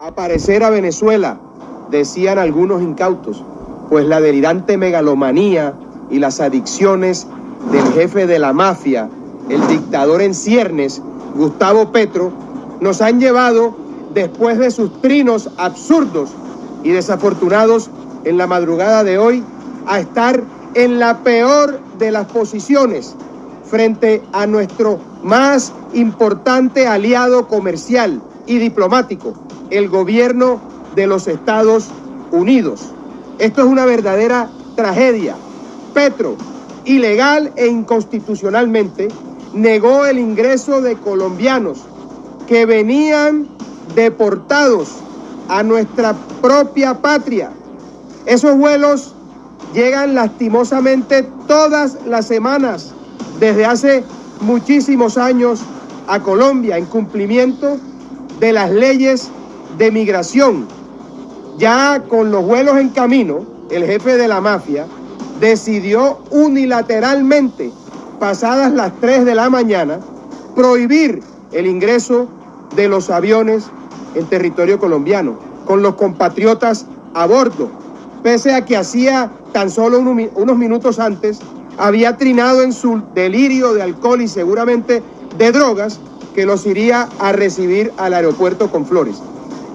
Aparecer a Venezuela, decían algunos incautos, pues la delirante megalomanía y las adicciones del jefe de la mafia, el dictador en ciernes, Gustavo Petro, nos han llevado, después de sus trinos absurdos y desafortunados en la madrugada de hoy, a estar en la peor de las posiciones frente a nuestro más importante aliado comercial y diplomático, el gobierno de los Estados Unidos. Esto es una verdadera tragedia. Petro, ilegal e inconstitucionalmente, negó el ingreso de colombianos que venían deportados a nuestra propia patria. Esos vuelos llegan lastimosamente todas las semanas desde hace muchísimos años a Colombia en cumplimiento de las leyes de migración. Ya con los vuelos en camino, el jefe de la mafia decidió unilateralmente, pasadas las 3 de la mañana, prohibir el ingreso de los aviones en territorio colombiano, con los compatriotas a bordo, pese a que hacía tan solo unos minutos antes había trinado en su delirio de alcohol y seguramente de drogas que los iría a recibir al aeropuerto con flores.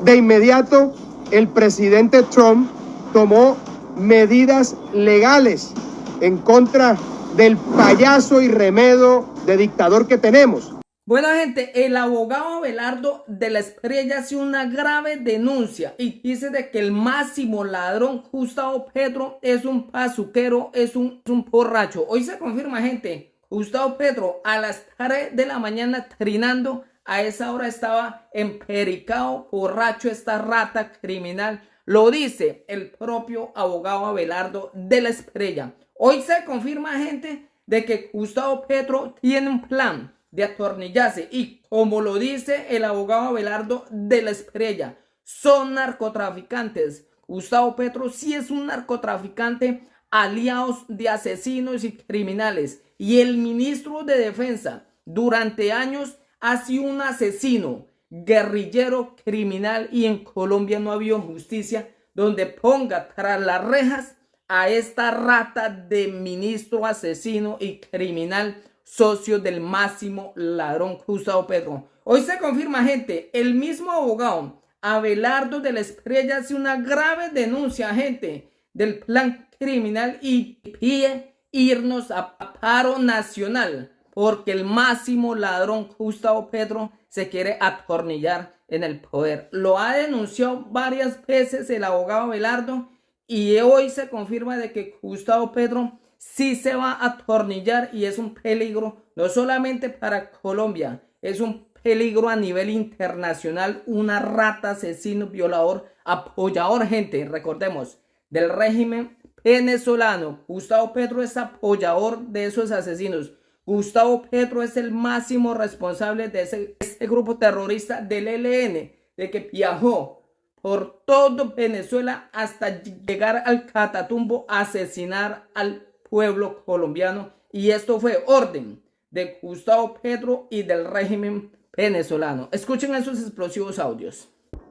De inmediato, el presidente Trump tomó medidas legales en contra del payaso y remedo de dictador que tenemos. Bueno, gente, el abogado Abelardo de la Espriella hace una grave denuncia y dice de que el máximo ladrón Gustavo Petro es un bazuquero, es un borracho. Hoy se confirma, gente, Gustavo Petro a las 3 de la mañana trinando, a esa hora estaba empericado, borracho, esta rata criminal. Lo dice el propio abogado Abelardo de la Espriella. Hoy se confirma, gente, de que Gustavo Petro tiene un plan de atornillarse y, como lo dice el abogado Abelardo de la Espriella, son narcotraficantes. Gustavo Petro sí es un narcotraficante, aliados de asesinos y criminales, y el ministro de Defensa durante años ha sido un asesino, guerrillero, criminal, y en Colombia no ha habido justicia donde ponga tras las rejas a esta rata de ministro asesino y criminal, socio del máximo ladrón Gustavo Petro. Hoy se confirma, gente, el mismo abogado Abelardo de la Espriella hace una grave denuncia, gente, del plan criminal y pide irnos a paro nacional porque el máximo ladrón Gustavo Petro se quiere atornillar en el poder. Lo ha denunciado varias veces el abogado Abelardo y hoy se confirma de que Gustavo Petro sí se va a atornillar y es un peligro no solamente para Colombia, es un peligro a nivel internacional, una rata, asesino, violador, apoyador, gente, recordemos, del régimen venezolano. Gustavo Petro es apoyador de esos asesinos. Gustavo Petro es el máximo responsable de ese grupo terrorista del ELN, de que viajó por todo Venezuela hasta llegar al Catatumbo a asesinar al pueblo colombiano, y esto fue orden de Gustavo Petro y del régimen venezolano. Escuchen esos explosivos audios.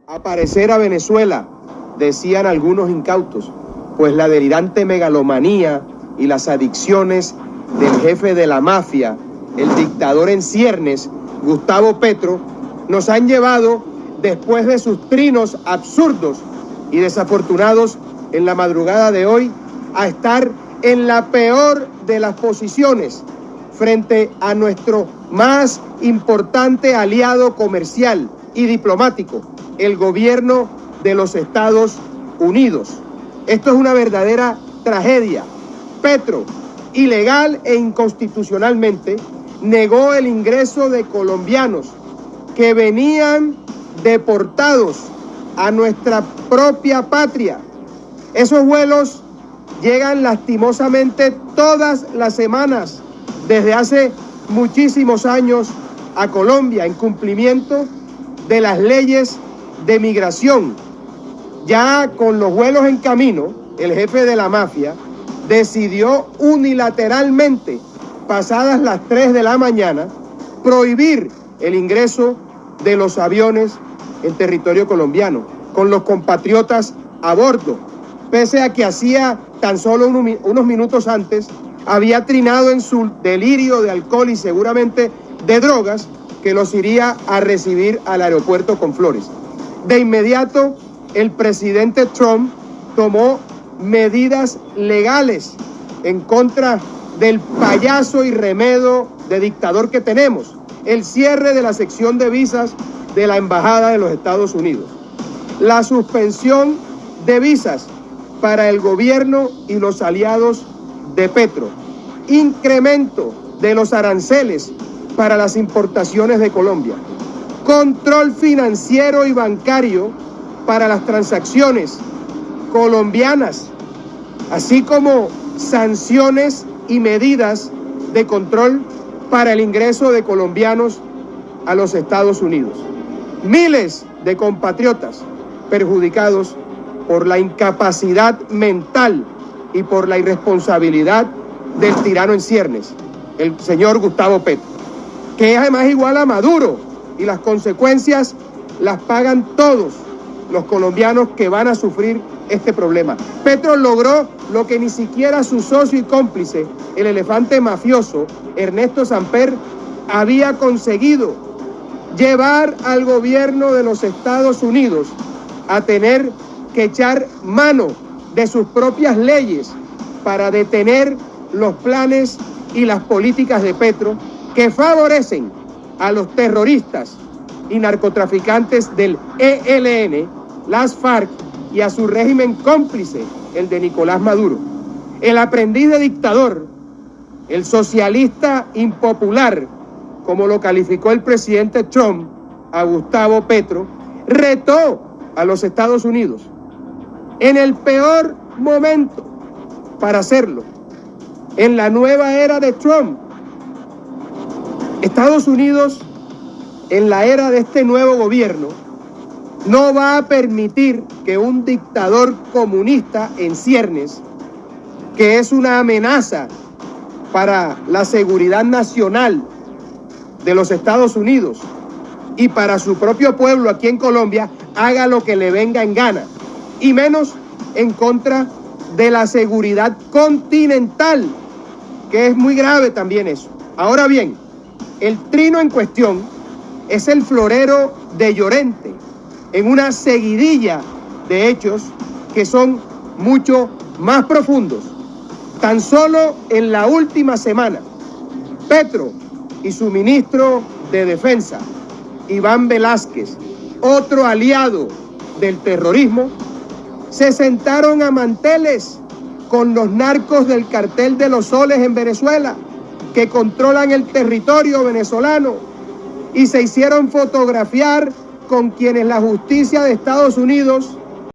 Aparecer a Venezuela, decían algunos incautos, pues la delirante megalomanía y las adicciones del jefe de la mafia, el dictador en ciernes, Gustavo Petro, nos han llevado, después de sus trinos absurdos y desafortunados en la madrugada de hoy, a estar en la peor de las posiciones frente a nuestro más importante aliado comercial y diplomático, el gobierno de los Estados Unidos. Esto es una verdadera tragedia. Petro, ilegal e inconstitucionalmente, negó el ingreso de colombianos que venían deportados a nuestra propia patria. Esos vuelos llegan lastimosamente todas las semanas desde hace muchísimos años a Colombia en cumplimiento de las leyes de migración. Ya con los vuelos en camino, el jefe de la mafia decidió unilateralmente, pasadas las 3 de la mañana, prohibir el ingreso de los aviones en territorio colombiano, con los compatriotas a bordo, pese a que hacía tan solo unos minutos antes había trinado en su delirio de alcohol y seguramente de drogas que los iría a recibir al aeropuerto con flores. De inmediato, el presidente Trump tomó medidas legales en contra del payaso y remedo de dictador que tenemos, el cierre de la sección de visas de la Embajada de los Estados Unidos, la suspensión de visas para el gobierno y los aliados de Petro, incremento de los aranceles para las importaciones de Colombia, control financiero y bancario para las transacciones colombianas, así como sanciones y medidas de control para el ingreso de colombianos a los Estados Unidos. Miles de compatriotas perjudicados por la incapacidad mental y por la irresponsabilidad del tirano en ciernes, el señor Gustavo Petro, que es además igual a Maduro, y las consecuencias las pagan todos los colombianos que van a sufrir este problema. Petro logró lo que ni siquiera su socio y cómplice, el elefante mafioso Ernesto Samper, había conseguido: llevar al gobierno de los Estados Unidos a tener que echar mano de sus propias leyes para detener los planes y las políticas de Petro que favorecen a los terroristas y narcotraficantes del ELN, las FARC y a su régimen cómplice, el de Nicolás Maduro. El aprendiz de dictador, el socialista impopular, como lo calificó el presidente Trump a Gustavo Petro, retó a los Estados Unidos en el peor momento para hacerlo, en la nueva era de Trump. Estados Unidos, en la era de este nuevo gobierno, no va a permitir que un dictador comunista en ciernes, que es una amenaza para la seguridad nacional de los Estados Unidos y para su propio pueblo aquí en Colombia, haga lo que le venga en gana, y menos en contra de la seguridad continental, que es muy grave también eso. Ahora bien, el trino en cuestión es el florero de Llorente, en una seguidilla de hechos que son mucho más profundos. Tan solo en la última semana, Petro y su ministro de Defensa, Iván Velásquez, otro aliado del terrorismo, se sentaron a manteles con los narcos del cartel de los soles en Venezuela, que controlan el territorio venezolano, y se hicieron fotografiar con quienes la justicia de Estados Unidos